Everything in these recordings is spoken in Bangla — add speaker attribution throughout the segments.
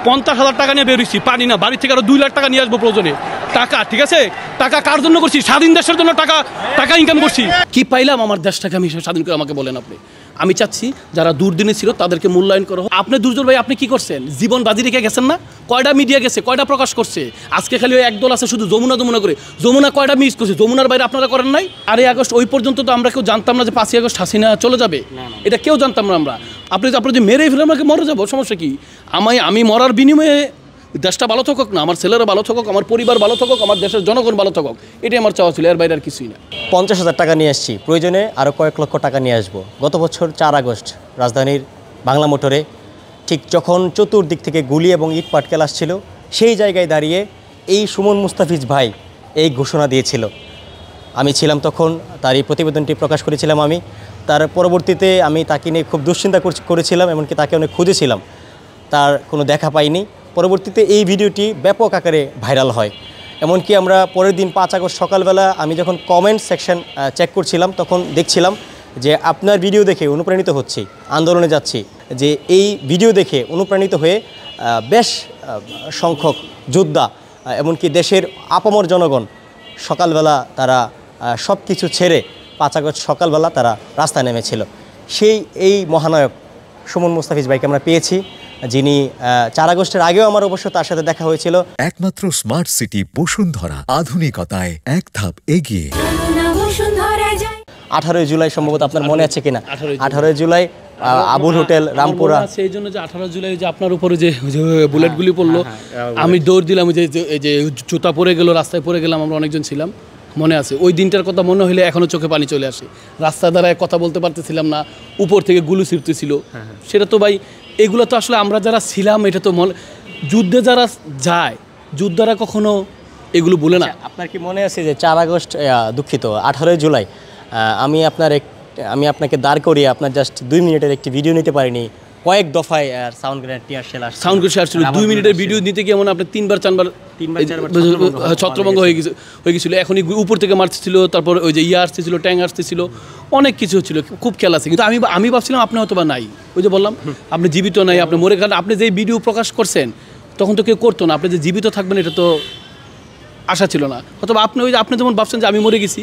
Speaker 1: 50,000 টাকা নিয়ে বেরোচ্ছি, পানি না, বাড়ি থেকে আরো 2 লাখ টাকা নিয়ে আসবো প্রয়োজনে। টাকা ঠিক আছে, টাকা কার জন্য করছি? স্বাধীন দেশের জন্য টাকা ইনকাম করছি। কি পাইলাম আমার দেশটাকে আমি স্বাধীন করে? আমাকে বলেন আপনি। আমি চাচ্ছি যারা দুর্দিনে ছিল তাদেরকে মূল্যায়ন করা হোক। আপনি দুর্জল ভাই, আপনি কি করছেন? জীবন বাজি রেখে গেছেন না? কয়টা মিডিয়া গেছে, কয়টা প্রকাশ করছে? আজকে খালি ওই একদল আছে শুধু যমুনা করে। যমুনা কয়টা মিস করছে? যমুনার বাইরে আপনারা করেন নাই? 8ই আগস্ট ওই পর্যন্ত তো আমরা কেউ জানতাম না যে 5ই আগস্ট হাসিনা চলে যাবে, এটা কেউ জানতাম না আমরা। আপনি যদি মেরেই ফেলে আমাকে মরে যাবো, সমস্যা কি? আমি মরার বিনিময়ে দেশটা ভালো থাকুক না, আমার ছেলেরা ভালো থাকুক, আমার পরিবার ভালো থাকুক, আমার দেশের জনগণ ভালো থাকুক, এটাই আমার চাওয়া ছিল, এর বাইরে আর কিছুই না।
Speaker 2: 50,000 টাকা নিয়ে আসছি, প্রয়োজনে আরও কয়েক লক্ষ টাকা নিয়ে আসবো। গত বছর 4 আগস্ট রাজধানীর বাংলা মোটরে ঠিক যখন চতুর্দিক থেকে গুলি এবং ইট পাটকেল আসছিল, সেই জায়গায় দাঁড়িয়ে এই সুমন মুস্তাফিজ ভাই এই ঘোষণা দিয়েছিল। আমি ছিলাম তখন, তার এই প্রতিবেদনটি প্রকাশ করেছিলাম আমি। তার পরবর্তীতে আমি তাকে নিয়ে খুব দুশ্চিন্তা করেছিলাম, এমনকি তাকে অনেক খুঁজেছিলাম, তার কোনো দেখা পাইনি। পরবর্তীতে এই ভিডিওটি ব্যাপক আকারে ভাইরাল হয়। এমনকি আমরা পরের দিন 5 আগস্ট সকালবেলা আমি যখন কমেন্ট সেকশন চেক করছিলাম, তখন দেখছিলাম যে আপনার ভিডিও দেখে অনুপ্রাণিত হচ্ছি, আন্দোলনে যাচ্ছি, যে এই ভিডিও দেখে অনুপ্রাণিত হয়ে বেশ সংখ্যক যোদ্ধা এমনকি দেশের আপামর জনগণ সকালবেলা তারা সব কিছু ছেড়ে 5 আগস্ট সকালবেলা তারা রাস্তায় নেমেছিল। এই মহানায়ক সুমন মুস্তাফিজ ভাইকে আমরা পেয়েছি, যিনি 4 আগস্টের আগেও আমার অবশ্য তার সাথে দেখা হয়েছিল।
Speaker 3: একমাত্র স্মার্ট সিটি বসুন্ধরা, আধুনিকতায় এক ধাপ এগিয়ে।
Speaker 2: 18 জুলাই সম্ভবত আপনার মনে আছে কিনা? 18 জুলাই আবুল হোটেল রামপুরা,
Speaker 1: সেই জন্য যে 18 জুলাই যে আপনার উপরে যে বুলেটগুলি পড়লো, আমি দৌড় দিলাম, যে জুতা পরে গেল, রাস্তায় পড়ে গেলাম, আমরা অনেকজন ছিলাম, মনে আছে। ওই দিনটার কথা মনে হলে এখনও চোখে পানি চলে আসে। রাস্তা দ্বারায় কথা বলতে পারতেছিলাম না, উপর থেকে গুলি ছিঁড়তেছিল। সেটা তো ভাই, এগুলো তো আসলে আমরা যারা ছিলাম, এটা তো যুদ্ধে যারা যায়, যোদ্ধারা কখনো এগুলো বলে না।
Speaker 2: আপনার কি মনে আছে যে 4 আগস্ট, দুঃখিত, 18 জুলাই আমি আপনাকে দাঁড় করিয়ে আপনার জাস্ট 2 মিনিটের একটি ভিডিও নিতে পারিনি, কয়েক দফায় সাউন্ড গ্রেনেড টিয়ার শেল
Speaker 1: ছিল। 2 মিনিটের ভিডিও নিতে গিয়ে মনে আপনার 3বার 4বার ছত্রভঙ্গ হয়ে গেছিলো। এখনই উপর থেকে মারতেছিল, তারপর ওই যে আসতেছিল, ট্যাঙ্ক আসতেছিল, অনেক কিছু হচ্ছিল, খুব খেয়াল আছে। কিন্তু আমি ভাবছিলাম আপনি হয়তো বা নাই, ওই যে বললাম আপনি জীবিত নাই, আপনি মরে গেলেন। আপনি যে ভিডিও প্রকাশ করছেন তখন তো কেউ করতো না, আপনি যে জীবিত থাকবেন এটা তো আশা ছিল না। অথবা আপনি যেমন ভাবছেন যে আমি মরে গেছি,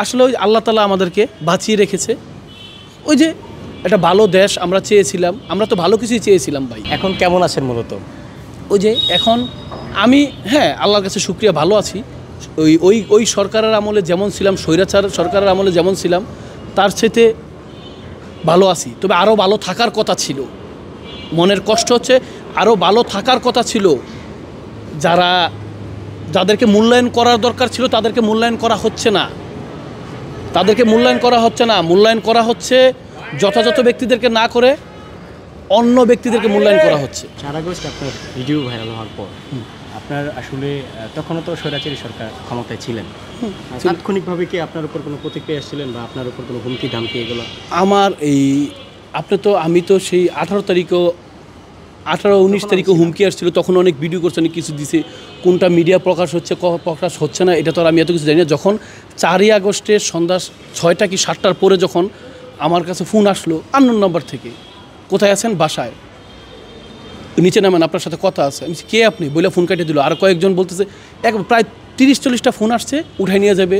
Speaker 1: আসলে ওই আল্লাহ তাআলা আমাদেরকে বাঁচিয়ে রেখেছে। ওই যে একটা ভালো দেশ আমরা চেয়েছিলাম, আমরা তো ভালো কিছুই চেয়েছিলাম ভাই।
Speaker 2: এখন কেমন আছেন মূলত?
Speaker 1: ওই যে এখন আমি আল্লাহর কাছে শুকরিয়া, ভালো আছি। ওই সরকারের আমলে যেমন ছিলাম, স্বৈরাচার সরকারের আমলে যেমন ছিলাম, তার সাথে ভালো আছি। তবে আরও ভালো থাকার কথা ছিল। মনের কষ্ট হচ্ছে, আরও ভালো থাকার কথা ছিল। যাদেরকে মূল্যায়ন করার দরকার ছিল তাদেরকে মূল্যায়ন করা হচ্ছে না, মূল্যায়ন করা হচ্ছে যথাযথ ব্যক্তিদেরকে না করে অন্য ব্যক্তিদেরকে মূল্যায়ন করা হচ্ছে।
Speaker 2: 4 আগস্ট আপনার ভিডিও ভাইরাল হওয়ার পর আপনার আসলে তখনও তো স্বৈরাচারী সরকার ক্ষমতায় ছিলেন, তাৎক্ষণিকভাবে কি আপনার উপর কোনো প্রতিক্রিয়া এসেছিলেন বা আপনার উপর কোনো হুমকি ধামকি এগুলো?
Speaker 1: আমি তো সেই 18-19 তারিখে হুমকি আসছিল, তখন অনেক ভিডিও করছে, অনেক কিছু দিছে। কোনটা মিডিয়া প্রকাশ হচ্ছে না এটা তো আর আমি এত কিছু জানি না। যখন 4ই আগস্টের সন্ধ্যা 6টা কি 7টার পরে যখন আমার কাছে ফোন আসলো আননোন নাম্বার থেকে, কোথায় আছেন? বাসায়, নিচে নামেন, আপনার সাথে কথা আছে। আমি কে আপনি বলে ফোন কাটিয়ে দিল। আর কয়েকজন বলতেছে, প্রায় 30-40টা ফোন আসছে, উঠাই নিয়ে যাবে।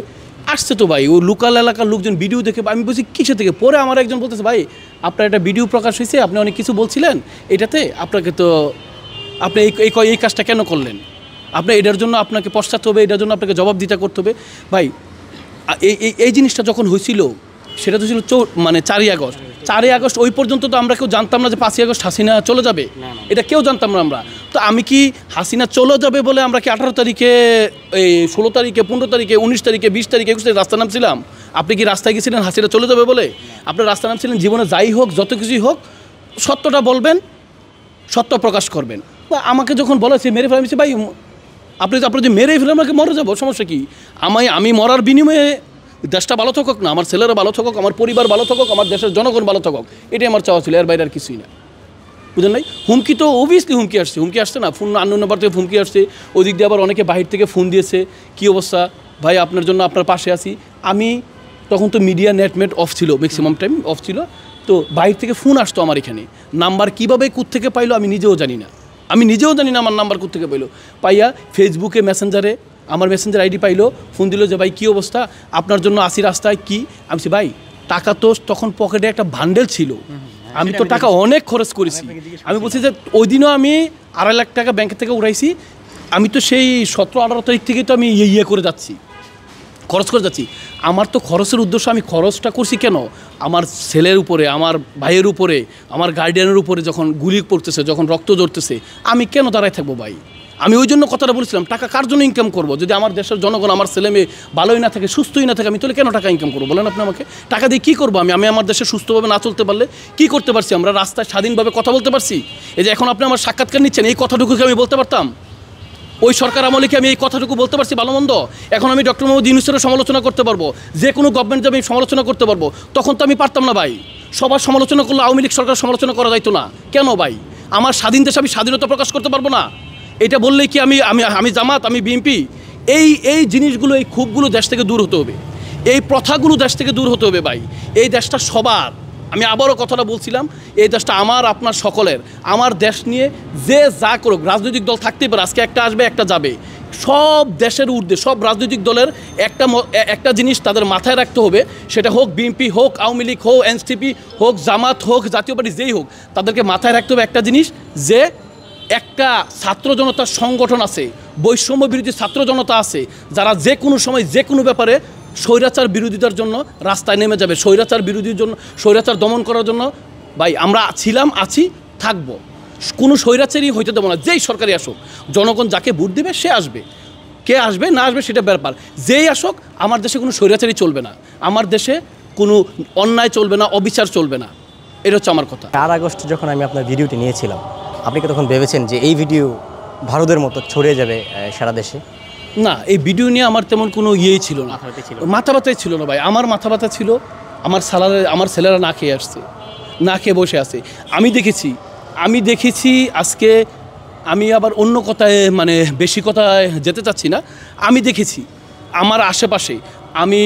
Speaker 1: আসছে তো ভাই, ও লোকাল এলাকার লোকজন ভিডিও দেখে। আমি বলছি কিসে থেকে? পরে আমার একজন বলতেছে, ভাই আপনার একটা ভিডিও প্রকাশ হয়েছে, আপনি অনেক কিছু বলছিলেন এটাতে, আপনি এই কাজটা কেন করলেন? এটার জন্য আপনাকে পশ্চাৎ হবে, এটার জন্য আপনাকে জবাব দিতে করতে হবে। ভাই এই জিনিসটা যখন হয়েছিল সেটা তো ছিল 4ই আগস্ট। 4ই আগস্ট ওই পর্যন্ত তো আমরা কেউ জানতাম না যে 5ই আগস্ট হাসিনা চলে যাবে, এটা কেউ জানতাম না আমরা। তো আমি কি হাসিনা চলে যাবে বলে আমরা কি 18 তারিখে, 16 তারিখে, 15 তারিখে, 19 তারিখে, 20 তারিখে, 21 তারিখে রাস্তা নামছিলাম? আপনি কি রাস্তায় গেছিলেন হাসিনা চলে যাবে বলে? আপনার রাস্তা নামছিলেন জীবনে যাই হোক, যত কিছুই হোক, সত্যটা বলবেন, সত্য প্রকাশ করবেন। বা আমাকে যখন বলেছে মেরে ফেলেছি, ভাই আপনি যদি মেরে ফেলে আমাকে মরে যাবো, সমস্যা কি? আমি মরার বিনিময়ে দেশটা ভালো থাকুক না, আমার ছেলেরা ভালো থাকুক, আমার পরিবার ভালো থাকুক, আমার দেশের জনগণ ভালো থাকুক, এটাই আমার চাওয়া ছিল, এর বাইরে আর কিছুই না। বুঝলেন নাই? হুমকি তো অবভিয়াসলি হুমকি আসছে না, ফোন আননোন নাম্বার থেকে হুমকি আসছে। ওদিক দিয়ে আবার অনেকে বাহির থেকে ফোন দিয়েছে, কি অবস্থা ভাই, আপনার জন্য আপনার পাশে আছি। আমি তখন তো মিডিয়া নেট অফ ছিল, ম্যাক্সিমাম টাইম অফ ছিল, তো বাইরে থেকে ফোন আসতো আমার এখানে। নাম্বার কীভাবে কোত্থেকে পাইলো আমি নিজেও জানি না। আমি নিজেও জানি না আমার নাম্বার কোত্থেকে পাইলো, পাইয়া ফেসবুকে মেসেঞ্জারে আমার মেসেঞ্জার আইডি পাইলো, ফোন দিল যে ভাই কী অবস্থা, আপনার জন্য আসি রাস্তায় কি। আমি বলছি ভাই টাকা তো তখন পকেটে একটা বান্ডেল ছিল, আমি তো টাকা অনেক খরচ করেছি। আমি বলছি যে ওই দিনও আমি 2.5 লাখ টাকা ব্যাংকের থেকে উড়াইছি, আমি তো সেই 17-18 তারিখ থেকেই তো আমি ইয়ে করে যাচ্ছি, খরচ করে যাচ্ছি। আমার তো খরচের উদ্দেশ্য, আমি খরচটা করছি কেন, আমার ছেলের উপরে, আমার ভাইয়ের উপরে, আমার গার্ডিয়ানের উপরে যখন গুলি পড়তেছে, যখন রক্ত ঝরতেছে, আমি কেন দাঁড়ায় থাকবো ভাই। আমি ওই জন্য কথাটা বলেছিলাম, টাকা কার জন্য ইনকাম করবো, যদি আমার দেশের জনগণ, আমার ছেলে মেয়ে ভালোই না থাকে, সুস্থই না থাকে, আমি তাহলে কেন টাকা ইনকাম করবো বলেন আপনি আমাকে। টাকা দিয়ে কী করবো আমি আমার দেশে সুস্থভাবে না চলতে পারলে কী করতে পারছি, আমরা রাস্তায় স্বাধীনভাবে কথা বলতে পারছি। এই যে এখন আপনি আমার সাক্ষাৎকার নিচ্ছেন, এই কথাটুকুকে আমি বলতে পারতাম, ওই সরকার আমলে কি আমি এই কথাটুকু বলতে পারছি ভালো মন্দ। এখন আমি ডক্টর মোহাম্মদ ইউনূসের সমালোচনা করতে পারবো, যে কোনো গভর্নমেন্টে আমি সমালোচনা করতে পারবো, তখন তো আমি পারতাম না ভাই। সবার সমালোচনা করলে আওয়ামী লীগ সরকার সমালোচনা করা যাইতো না কেন ভাই। আমার স্বাধীন দেশে আমি স্বাধীনতা প্রকাশ করতে পারবো না, এটা বললেই কি আমি আমি আমি জামাত, আমি বিএনপি। এই জিনিসগুলো, এই ক্ষোভগুলো দেশ থেকে দূর হতে হবে, এই প্রথাগুলো দেশ থেকে দূর হতে হবে ভাই। এই দেশটা সবার, আমি আবারও কথাটা বলছিলাম, এই দেশটা আমার আপনার সকলের। আমার দেশ নিয়ে যে যা করুক, রাজনৈতিক দল থাকতেই পারে, আজকে একটা আসবে একটা যাবে, সব দেশের ঊর্ধ্বে সব রাজনৈতিক দলের একটা জিনিস তাদের মাথায় রাখতে হবে, সেটা হোক বিএনপি, হোক আওয়ামী লীগ, হোক এনসিপি, হোক জামাত, হোক জাতীয় পার্টি, যেই হোক, তাদেরকে মাথায় রাখতে হবে একটা জিনিস, যে একটা ছাত্র জনতার সংগঠন আছে, বৈষম্য বিরোধী ছাত্র জনতা আছে, যারা যে কোনো সময় যে কোনো ব্যাপারে স্বৈরাচার বিরোধিতার জন্য রাস্তায় নেমে যাবে, স্বৈরাচার বিরোধীর জন্য, স্বৈরাচার দমন করার জন্য। ভাই আমরা ছিলাম, আছি, থাকবো, কোনো স্বৈরাচারই হইতে দেবো না। যেই সরকারি আসুক, জনগণ যাকে ভোট দেবে সে আসবে, কে আসবে না আসবে সেটা ব্যাপার। যেই আসুক, আমার দেশে কোনো স্বৈরাচারই চলবে না, আমার দেশে কোনো অন্যায় চলবে না, অবিচার চলবে না, এটা হচ্ছে আমার কথা।
Speaker 2: 4 আগস্ট যখন আমি আপনার ভিডিওটি নিয়েছিলাম, আপনি কি তখন ভেবেছেন যে এই ভিডিও ভারতের মতো ছড়িয়ে যাবে সারা দেশে?
Speaker 1: না, এই ভিডিও নিয়ে আমার তেমন কোনো ইয়েই ছিল না, মাথা ব্যথাই ছিল না ভাই। আমার মাথা ব্যথা ছিল, আমার ছেলেরা না খেয়ে আসছে, না খেয়ে বসে আছে। আমি দেখেছি আজকে, আমি আবার অন্য কথায় মানে বেশি কথায় যেতে চাচ্ছি না। আমি দেখেছি আমার আশেপাশে, আমি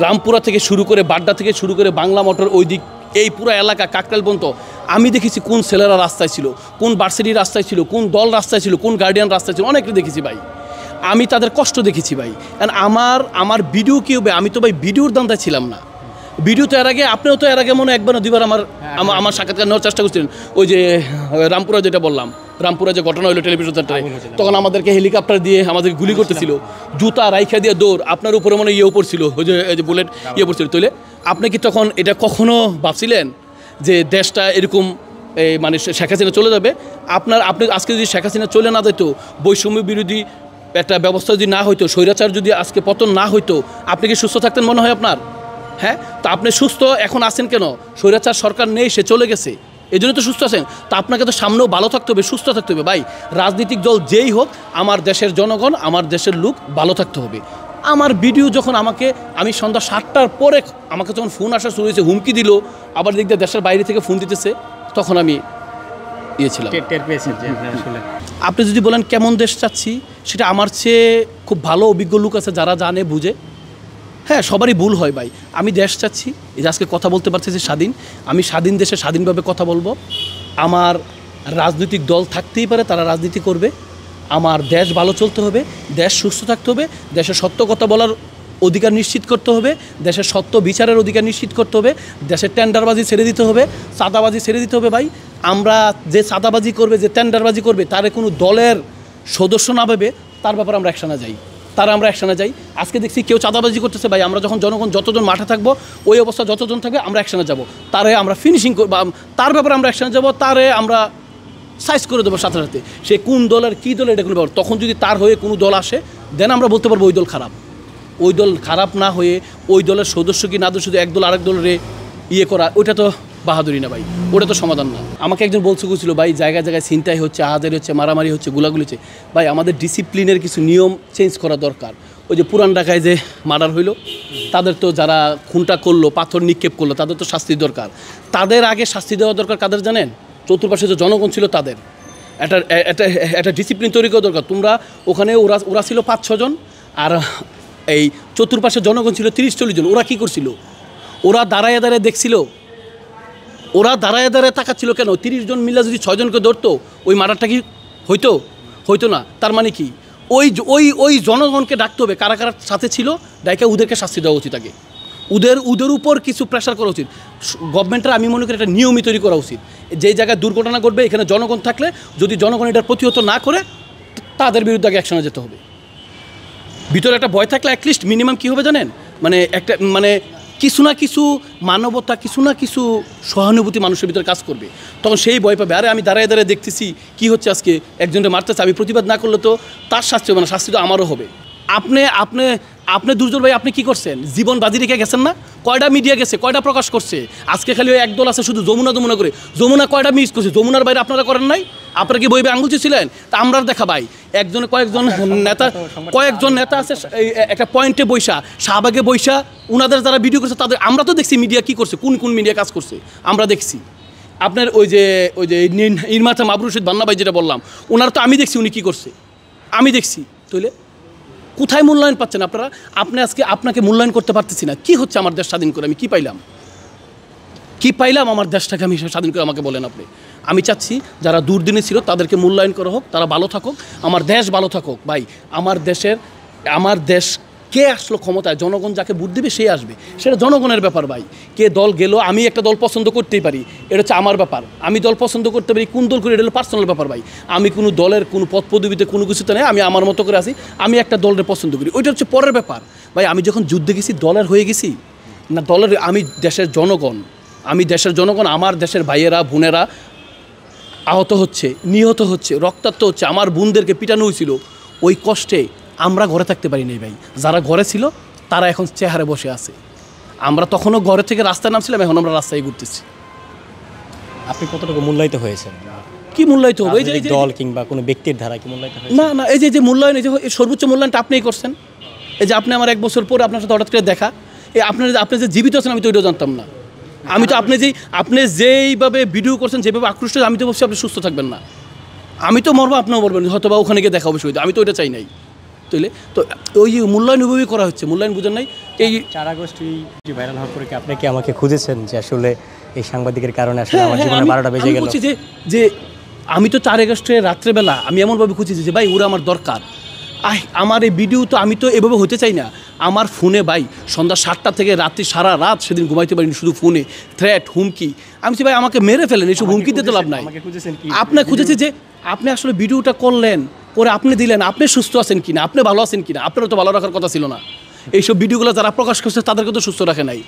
Speaker 1: রামপুরা থেকে শুরু করে, বাড্ডা থেকে শুরু করে, বাংলা মোটর ওই দিক, এই পুরো এলাকা কাকরাইল পর্যন্ত আমি দেখেছি কোন ছেলেরা রাস্তায় ছিল, কোন ভার্সিটি রাস্তায় ছিল, কোন দল রাস্তায় ছিল, কোন গার্ডিয়ান রাস্তায় ছিল, অনেকে দেখেছি ভাই। আমি তাদের কষ্ট দেখেছি ভাই। কারণ আমার ভিডিও কী হবে, আমি তো ভাই ভিডিওর দান্দায় ছিলাম না। ভিডিও তো এর আগে, আপনিও তো এর আগে মনে একবার না দুইবার আমার সাক্ষাৎকার নেওয়ার চেষ্টা করছিলেন। ওই যে রামপুরা যেটা বললাম, রামপুরা যে ঘটনা হলো টেলিভিশন সেন্টারে, তখন আমাদেরকে হেলিকপ্টার দিয়ে আমাদের গুলি করতেছিল, জুতা রাইখা দিয়ে দৌড়, আপনার উপরে মনে ইয়ে পড়ছিল, ওই যে বুলেট ইয়ে পড়ছিল। তাহলে আপনি কি তখন এটা কখনো ভাবছিলেন যে দেশটা এরকম মানে শেখ হাসিনা চলে যাবে? আপনি আজকে যদি শেখ হাসিনা চলে না যেত, বৈষম্য বিরোধী একটা ব্যবস্থা যদি না হইতো, স্বৈরাচার যদি আজকে পতন না হইতো, আপনি কি সুস্থ থাকতেন মনে হয় আপনার? হ্যাঁ, তা আপনি সুস্থ এখন আছেন কেন? স্বৈরাচার সরকার নেই, সে চলে গেছে, এই জন্য তো সুস্থ আছেন। তা আপনাকে তো সামনেও ভালো থাকতে হবে, সুস্থ থাকতে হবে ভাই। রাজনৈতিক দল যেই হোক, আমার দেশের জনগণ, আমার দেশের লোক ভালো থাকতে হবে। আমার ভিডিও যখন আমি সন্ধ্যা 7টার পরে আমাকে যখন ফোন আসা শুরু হয়েছে, হুমকি দিল, আবার দেখতে দেশের বাইরে থেকে ফোন দিতেছে, তখন আমি ছিলাম। আপনি যদি বলেন কেমন দেশ চাচ্ছি, সেটা আমার চেয়ে খুব ভালো অভিজ্ঞ লোক আছে যারা জানে বুঝে। হ্যাঁ, সবারই ভুল হয় ভাই। আমি দেশ চাচ্ছি, এই যে আজকে কথা বলতে পারছি যে স্বাধীন, আমি স্বাধীন দেশে স্বাধীনভাবে কথা বলবো। আমার রাজনৈতিক দল থাকতেই পারে, তারা রাজনীতি করবে। আমার দেশ ভালো চলতে হবে, দেশ সুস্থ থাকতে হবে, দেশের সত্য কথা বলার অধিকার নিশ্চিত করতে হবে, দেশের সত্য বিচারের অধিকার নিশ্চিত করতে হবে, দেশের টেন্ডারবাজি ছেড়ে দিতে হবে, চাঁদাবাজি ছেড়ে দিতে হবে ভাই। আমরা যে চাঁদাবাজি করবে, যে টেন্ডারবাজি করবে, তারে কোনো দলের সদস্য না ভেবে তার ব্যাপারে আমরা অ্যাকশনে যাই। আজকে দেখছি কেউ চাঁদাবাজি করতেছে ভাই, আমরা যখন জনগণ যতজন মাঠে থাকবো, ওই অবস্থা যতজন থাকবে, আমরা অ্যাকশনে যাব, তারে আমরা ফিনিশিং করবো, তার ব্যাপারে আমরা অ্যাকশনে যাব, তারে আমরা সাইজ করে দেবো সাথে সাথে। সে কোন দলের কী দল এটা কোনো ব্যাপার, তখন যদি তার হয়ে কোনো দল আসে, দেন আমরা বলতে পারবো ওই দল খারাপ। ওই দল খারাপ না হয়ে ওই দলের সদস্য কি না শুধু এক দল আরেক দলের ইয়ে করা, ওইটা তো বাহাদুরি না ভাই, ওটা তো সমাধান না। আমাকে একজন বলছিল ভাই জায়গায় জায়গায় ছিনতাই হচ্ছে, আহাজারি হচ্ছে, মারামারি হচ্ছে, গুলাগুলি হচ্ছে। ভাই আমাদের ডিসিপ্লিনের কিছু নিয়ম চেঞ্জ করা দরকার। ওই যে পুরান ঢাকায় যে মার্ডার হইলো, তাদের তো যারা খুনটা করলো, পাথর নিক্ষেপ করলো, তাদের তো শাস্তি দরকার। তাদের আগে শাস্তি দেওয়া দরকার কাদের জানেন? চতুর্পাশে যে জনগণ ছিল তাদের একটা ডিসিপ্লিন তৈরি করা দরকার। ওখানে ওরা ছিল 5-6 জন, আর এই চতুর্পাশে জনগণ ছিল 30-40 জন। ওরা কী করছিল? ওরা দাঁড়ায় দেখছিল, ওরা দাঁড়ায় তাকাচ্ছিল কেন? 30 জন মিলে যদি 6 জনকে ধরতো, ওই মার্ডারটা কি হয়তো না। তার মানে কি ওই জনগণকে ডাকতে হবে কারা কারা সাথে ছিল, ডাইকা ওদেরকে শাস্তি দেওয়া উচিত আগে। ওদের উপর কিছু প্রেশার করা উচিত। গভর্নমেন্টের আমি মনে করি একটা নিয়মই তৈরি করা উচিত। যেই জায়গায় দুর্ঘটনা ঘটবে এখানে জনগণ থাকলে যদি জনগণ এটার প্রতিহত না করে তাদের বিরুদ্ধে আগে অ্যাকশনে যেতে হবে। ভিতরে একটা ভয় থাকলে অ্যাটলিস্ট মিনিমাম কী হবে জানেন, মানে কিছু না কিছু মানবতা, কিছু না কিছু সহানুভূতি মানুষের ভিতরে কাজ করবে, তখন সেই ভয় পাবে। আরে আমি দাঁড়ায় দাঁড়ায় দেখতেছি কি হচ্ছে, আজকে একজনকে মারতেছে, আমি প্রতিবাদ না করলে তো তার শাস্তি হবে না, শাস্তি তো আমারও হবে। আপনি দুর্জয় ভাই আপনি কি করছেন, জীবন বাজি রেখে গেছেন না? কয়টা মিডিয়া গেছে, কয়টা প্রকাশ করছে? আজকে খালি ওই একদল আছে শুধু যমুনা করে, যমুনা কয়টা মিস করছে? যমুনার বাইরে আপনারা করেন নাই? আপনারা কি বইবে আঙুল ছিলেন? তা আমরা দেখা ভাই কয়েকজন নেতা আছে একটা পয়েন্টে বৈশা, শাহবাগে বৈশা, ওনাদের যারা ভিডিও করছে তাদের আমরা তো দেখছি মিডিয়া কি করছে, কোন মিডিয়া কাজ করছে আমরা দেখছি। আপনার ওই যে ইরমাথা মাবরুর রশিদ বান্না ভাই যেটা বললাম, ওনার তো আমি দেখছি উনি কী করছে, আমি দেখছি। তাহলে কোথায় মূল্যায়ন পাচ্ছেন আপনারা? আপনাকে মূল্যায়ন করতে পারতেছি না। কি হচ্ছে আমার দেশ স্বাধীন করে? আমি কি পাইলাম আমার দেশটাকে আমি স্বাধীন করে? আমাকে বলেন আপনি। আমি চাচ্ছি যারা দুর্দিনে ছিল তাদেরকে মূল্যায়ন করা হোক, তারা ভালো থাকুক, আমার দেশ ভালো থাকুক। ভাই আমার দেশ কে আসলো ক্ষমতায়, জনগণ যাকে ভোট দেবে সেই আসবে, সেটা জনগণের ব্যাপার ভাই। কে দল গেল, আমি একটা দল পছন্দ করতেই পারি, এটা হচ্ছে আমার ব্যাপার। আমি দল পছন্দ করতে পারি, কোন দল করি এটা হলো পার্সোনাল ব্যাপার ভাই। আমি কোনো দলের কোনো পদ পদবিতে কোনো কিছুতে নেই, আমি আমার মতো করে আছি, আমি একটা দলের পছন্দ করি, ওইটা হচ্ছে পরের ব্যাপার ভাই। আমি যখন যুদ্ধে গেছি দলের হয়ে গেছি না, আমি দেশের জনগণ, আমার দেশের ভাইয়েরা বোনেরা আহত হচ্ছে, নিহত হচ্ছে, রক্তাক্ত হচ্ছে, আমার বোনদেরকে পিটানো হয়েছিল, ওই কষ্টে আমরা ঘরে থাকতে পারি নাই ভাই। যারা ঘরে ছিল তারা এখন চেহারে বসে আছে। আমরা তখনও ঘরে থেকে রাস্তায় নামছিলাম, এখন আমরা রাস্তায় ঘুরতেছি।
Speaker 2: আপনি কতটুকু মূল্যায়িত হয়েছেন?
Speaker 1: কি মূল্যায়িত হবে? এই যে
Speaker 2: দল কিংবা কোনো ব্যক্তির ধারা কি মূল্যায়িত হয়েছে?
Speaker 1: না, এই যে মূল্যায়ন, এই যে সর্বোচ্চ মূল্যায়নটা আপনিই করছেন। এই যে আপনি আমার 1 বছর পরে আপনার সাথে হঠাৎ করে দেখা, আপনি যে জীবিত আছেন আমি তো ওইটাও জানতাম না। আমি তো আপনি যেইভাবে ভিডিও করছেন, যেভাবে আকৃষ্ট, আমি তো বলছি আপনি সুস্থ থাকবেন না। আমি তো মরবো, আপনিও মরবেন, হয়তো বা ওখানে গিয়ে দেখা হবে সুবিধা, আমি তো ওইটা চাই নাই। তাইলে তো ওই মূল্যায়ন ওইভাবেই করা হচ্ছে, মূল্যায়ন বুঝেন নাই। এই
Speaker 2: 4 আগস্ট ভাইরাল হওয়ার পরে কি আপনি কি আমাকে খুঁজেছেন যে আসলে এই সাংবাদিকের কারণে আসলে আমার জীবনে 12টা বেজে গেল?
Speaker 1: যে আমি তো 4 আগস্টে রাত্রেবেলা আমি এমনভাবে খুঁজেছি যে ভাই ওরা আমার দরকার। আমার এই ভিডিও তো আমি তো এভাবে হতে চাই না। আমার ফোনে ভাই সন্ধ্যা 7টা থেকে রাত্রি সারা রাত সেদিন ঘুমাইতে পারিনি, শুধু ফোনে থ্রেট, হুমকি। আমি ভাই আমাকে মেরে ফেলেন, এইসব হুমকি দিতে লাভ নাই। আপনি খুঁজেছি যে আপনি আসলে ভিডিওটা করলেন, করে আপনি দিলেন, আপনি সুস্থ আছেন কিনা, আপনি ভালো আছেন কিনা, আপনারও তো ভালো রাখার কথা ছিল না। এইসব ভিডিওগুলো যারা প্রকাশ করছে তাদেরকে তো সুস্থ রাখে নাই।